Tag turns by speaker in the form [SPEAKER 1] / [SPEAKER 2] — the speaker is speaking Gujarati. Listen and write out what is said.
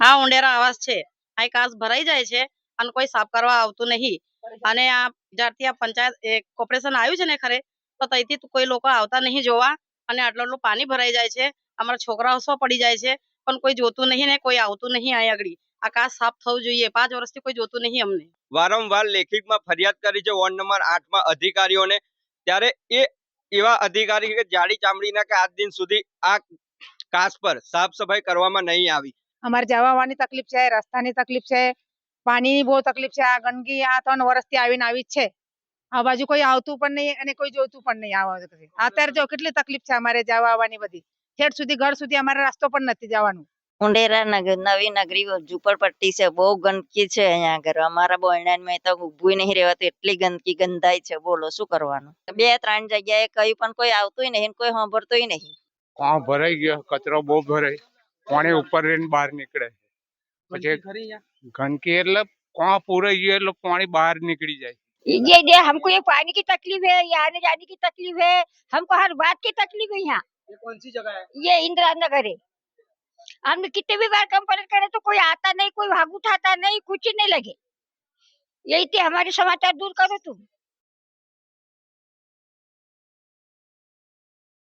[SPEAKER 1] હા, ઉંડેરા આવાસ છે. આ કાસ ભરાઈ જાય છે અને કોઈ સાફ કરવા આવતું નહીં. અને આ જ્યારથી આ પંચાયત કોર્પોરેશન આવ્યું છે ને ખરે, તો ત્યાંથી કોઈ લોકો આવતા નહીં જોવા. અને આટલું પાણી ભરાઈ જાય છે, અમારા છોકરાઓ સો પડી જાય છે, પણ કોઈ જોતું નહીં ને કોઈ આવતું નહીં. અહીં આગળ આ કાસ સાફ થવું જોઈએ. 5 વર્ષથી કોઈ જોતું નહીં અમને.
[SPEAKER 2] વારંવાર લેખિતમાં ફરિયાદ કરી છે વોર્ડ નંબર 8 માં અધિકારીઓને, ત્યારે એવા અધિકારી કે જાડી ચામડીના કે આજ દિન સુધી આ કાસ પર સાફ સફાઈ કરવામાં નહીં આવી.
[SPEAKER 3] અમારે જવા આવવાની તકલીફ છે, રસ્તાની તકલીફ છે, પાણીની બહુ તકલીફ છે. આ ગંદકી આ 3 વર્ષથી આવીને આવી જ છે. આ બાજુ કોઈ આવતું પણ નહીં અને કોઈ જોતું પણ નહીં. અત્યારે જો કેટલી તકલીફ છે અમારે જવા આવવાની. બધી ઠેઠ સુધી ઘર સુધી અમારે રસ્તો પણ નથી જવાનું.
[SPEAKER 4] ઉંડેરા નવી નગરી ઝુંપડપટ્ટી છે, બહુ ગંદકી છે અહીંયા આગળ. અમારા બોલનામાં તો ઊભું નહીં રહેવાતું, એટલી ગંદકી ગંધાય છે. બોલો શું કરવાનું? 2-3 જગ્યાએ કઈ પણ કોઈ આવતું નહીં, કોઈ સાંભળતું નહીં.
[SPEAKER 5] ભરાઈ ગયો, કચરો બહુ ભરાય, પાણી ઉપર રહીને બહાર નીકળે. પછી ગંદકી એટલે પૂરાઈ ગયો એટલે પાણી બહાર નીકળી જાય.
[SPEAKER 6] ये हमको ये पानी की तकलीफ है, ये आने जाने की तकलीफ है, हमको हर बात की तकलीफ है यहाँ।
[SPEAKER 2] ये कौन सी जगह है?
[SPEAKER 6] ये इंदिरा नगर है। हमने कितने भी बार कंप्लेंट करे तो कोई आता नहीं, कोई भाग उठाता नहीं, कुछ नहीं लगे। यही थे हमारे समाचार दूर करो तुम।